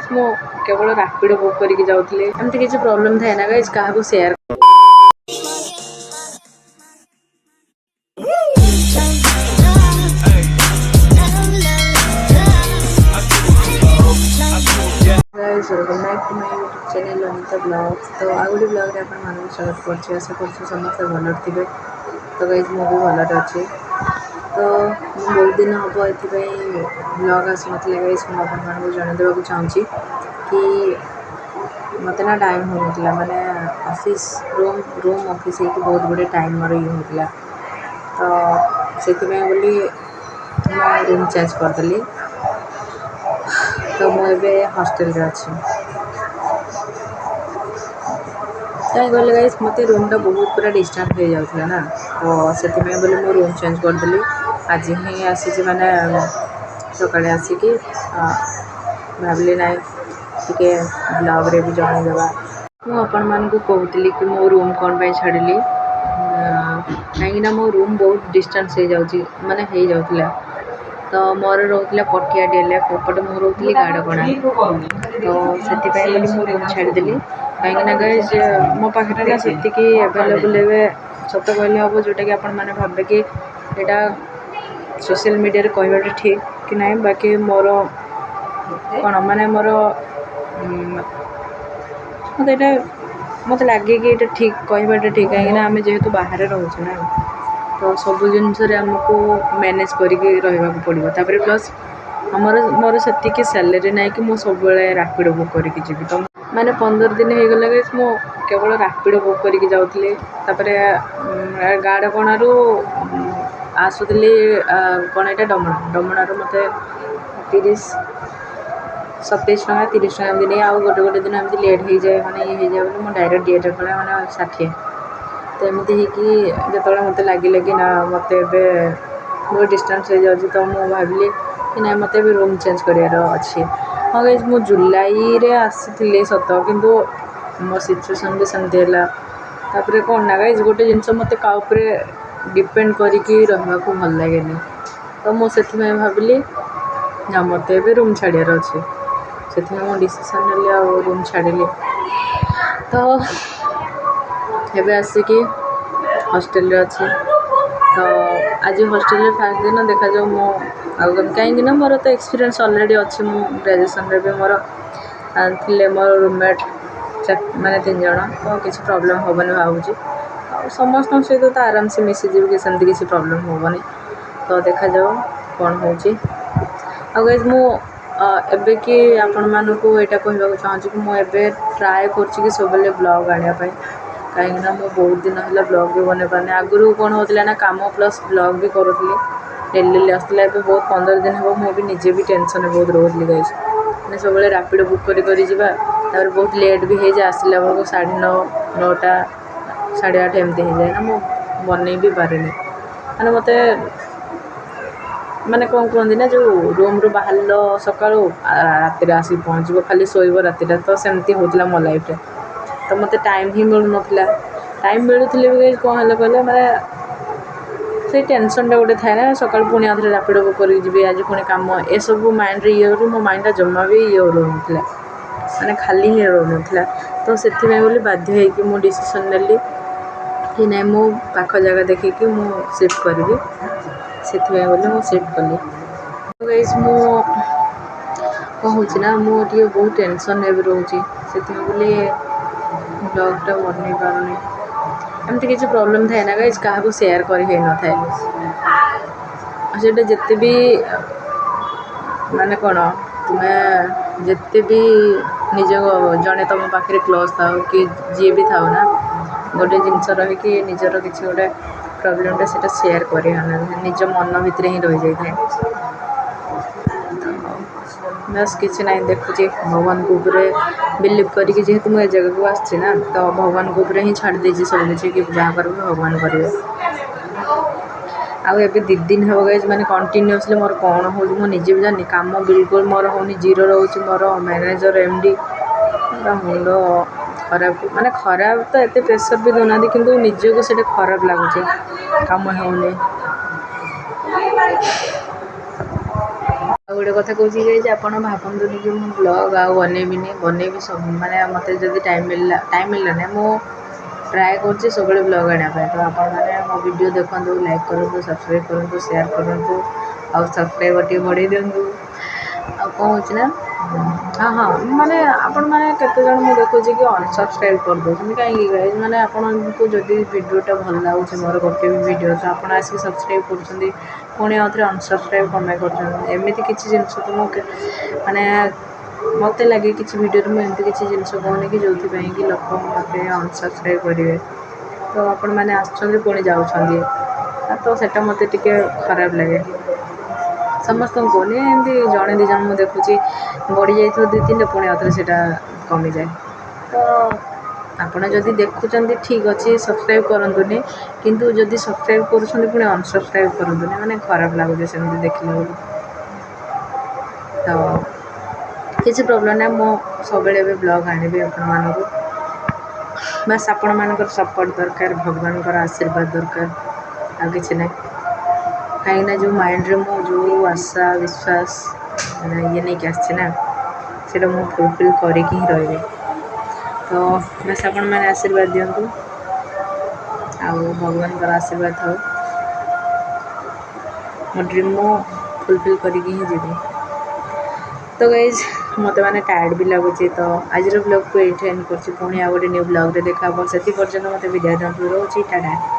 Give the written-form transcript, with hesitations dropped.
Guys मो केवल rapid book करके जाऊँ एमती किसी प्रॉब्लम थाए ना गाइस क्या share guys welcome back to my YouTube channel Anita blogs. तो आ गोटे ब्लॉग रे आपण मानक स्वागत करछि। आशा करछि समस्त भल थिबे। तो गाइस मो भी भल अछि। तो बहुत दिन हम ये ब्लॉग आस ना गाइस मुझे आपको जन देवाक चाहूँगी कि मत ना टाइम होता माने ऑफिस रूम ऑफिस हो बहुत गुड़े टाइम मोर ये होता तो से बोली रूम चेंज करदेली। तो मुझे हॉस्टल अच्छी कहीं गले गाइस मत रूमटा बहुत पूरा डिस्टेंस हो जाता ना तो से बोली मो रूम चेंज करदेली। आज ही आसी मैंने सकाଳେ आसिकी भाविली ना टे ब्लॉग रे भी जनईदेवा मुझे कहती कि मो रूम कौन पर छाड़ी कहीं मो रूम बहुत डिस्टेंस हो जाऊँगी माने हो जाऊला। तो मोर रोला पटिया डेले पपटे मु रोली गाड़कणा तो से मो रूम छाड़देली कहीं गाइस मो पाखे ना से एभेलेबल सत कहले हम जोटा कि आपण मैंने भावे कि यहाँ सोशल मीडिया रे कहवाटा ठीक कि ना बाकी मोर कौन माने मोर मत लगे कि ये ठीक कहवाटा ठीक कहीं आम जेहेतु बाहर रोचे ना तो सब जिनस आमको मैनेज करके रहा पड़ो। तापर प्लस आमर मोर से सैलरी ना कि मुझे सब रैपिड बुक करके जी तो माने 15 दिन हो गला गाइस मो केवल रैपिड बुक करके जाऊँगी। तापर गाड़कणु आसुली कौन यहाँ डमणार मत 27 टका 30 टका दिन आउ गोटे गोटे दिन एमती लेट हो जाए मैंने ये हो जाए मुझे डायरेक्ट डीएट पड़े मैंने 60 तो एमती जो मत लगे कि ना मत बहुत डिस्टेंस हो जाऊँगी तो मुझे भाविली कि ना मत रूम चेंज करार अच्छी। हाँ गाइस मु जुलाई रे आसी सत किंतु मो सिचुएसन भी सेमती है कौन ना गाइस गोटे जिनस मत काउपर डिपेंड करके रहा भल लगे तो मुझे भाविली ना मत रूम छाड़ार अच्छे से मो डिसीजन ने रूम छाड़िली। तो एबे आसिकी हॉस्टल अच्छी तो आज हॉस्टल फास्ट दिन देखा जाऊ मो कहीं मोर तो एक्सपीरियंस ऑलरेडी अच्छी मु ग्रेजुएशन रे भी मोर थे मोर रूममेट माने 3 जन तो किसी प्रॉब्लम होबनी भावुची समस्त सहित तो आराम से मिसीजी कि सेमती किसी प्रॉब्लम होबनी। तो देखा जाऊ कौन होची। आ गाइस मु एबे कि आपण मानकू एटा कहबा चाहूँ कि मुझे ट्राए कर सब ब्लॉग आने कहीं मु बहुत दिन है ब्लॉग भी बन पाने आगुरी कौन होता ना काम प्लस ब्लॉग भी करूँ डेली आसला ए बहुत 15 दिन हम मुझे निजे भी टेंशन बहुत रोली गाइस मैंने सब रैपिड बुक कर बहुत लेट भी हो जाए आसला बेलू 9:30 9टा 8:30 एमती हो जाए ना मु बन भी पारे मैंने मत माने कौन कहते ना जो रूम रू बाहर सका राति आस पहुँचब खाली शोब रातिटा तो सेमती होता मो लाइफ तो मत टाइम ही मिलू ना टाइम मिलूले भी कौन है कहले माने से टेंशन गोटे थाए ना सका पुणी आधे रैपिड बुक कर आज पुणी कम ए सब माइंड ये मो माइंडटा जमा भी ये रोना मैंने खाली ही रोना तो से बाध्य हो मु डिसीजन नेली कि ना मो पाख जगह देखिकी मु शिफ्ट करी से बोली शिफ्ट कली। गाइस मु कहूँ ना मुझे बहुत टेंशन भी रोचे से बोली ब्लॉगटा बन पारे एमती किसी प्रॉब्लम थाए ना गाइस क्या शेयर कर न था से जिते भी माने कौन तुम्हें जिते भी निज जड़े तुम पाखे क्लोज था कि जी भी था ना गोटे जिनस रही निजर किसी गोटे प्रॉब्लमटा से शेयर कर निज मन भितर ही रही जाए बस किसी ना देखुची भगवान को बिलीव करके जेहेतु मुझे जगह को आसी ना तो भगवान को ही छाड़ देती सब किसी कि जहाँ कर भगवान करेंगे। आउ ए 2 दिन हो गए मैंने कंटिन्यूअसली मोर कौन हो निजे भी जानी काम बिल्कुल मोर होनी जीरो रोचे मोर मैनेजर एमडी मुंड खराब माने खराब तो एत प्रेसर भी दौना कि निजको से खराब लगुच काम होने गोटे कथा कौच आप भावतुनि कि मुझे ब्लॉग आउ बनैबी सब माने मत जब टाइम मिललानी मो ट्राए कर सब ब्लॉग आने तो आपण मैंने मो वीडियो देखूँ लाइक करूँ सब्सक्राइब करूँ शेयर करूँ आउ सब्सक्राइबर टी बढ़े दिंतु आ कौन हो हाँ हाँ माने आपण मैंने केते जन मुझे देखुची कि अनसब्सक्राइब कर दो कहीं माने आपको जदि वीडियोटा भल लगुच मोर गोटे भी वीडियो तो आप आसिक सब्सक्राइब कर पुणी आउे अनसब्सक्राइब कमें करमती किसी जिन तो माने मत लगे कि वीडियो मुझे किसी जिन कहूनी कि जो कि लोक मत अनसब्सक्राइब करेंगे तो आपण मैंने आसुँच पुणी जाऊँगी तो सेटा मत टिके खराब लगे समस्त कहनी एमती जड़े दी जन मुझे देखुची बढ़ी जाइए दुई तीन पुणी आउे से कमी जाए तो आपड़ जदि देखुं ठीक अच्छे सब्सक्राइब करूँ किंतु जदि सब्सक्राइब करुँच पुणी अनसब्सक्राइब करूँ मैंने खराब लगुच सेमती देखने तो किसी प्रोब्लेम ना मो सब ब्लॉग आने आपण बस आपण मान सपोर्ट दरकार भगवान आशीर्वाद दरकार आ कि ना कहीं जो माइंड रे मो जो आशा विश्वास ये नहीं कि आसना से फुलफिल करके ही रही तो बस आपण मैंने आशीर्वाद दिंतु आ भगवान आशीर्वाद था मो ड्रीम मो फुलफिल करके ही जीवी तो गाइज मत मैंने टायर्ड भी लगुच तो आज ब्लॉग को ये एंड कर पुणी आ गए न्यू ब्लॉग देखा से पर्यटन मत विदाय रोचे टाटा।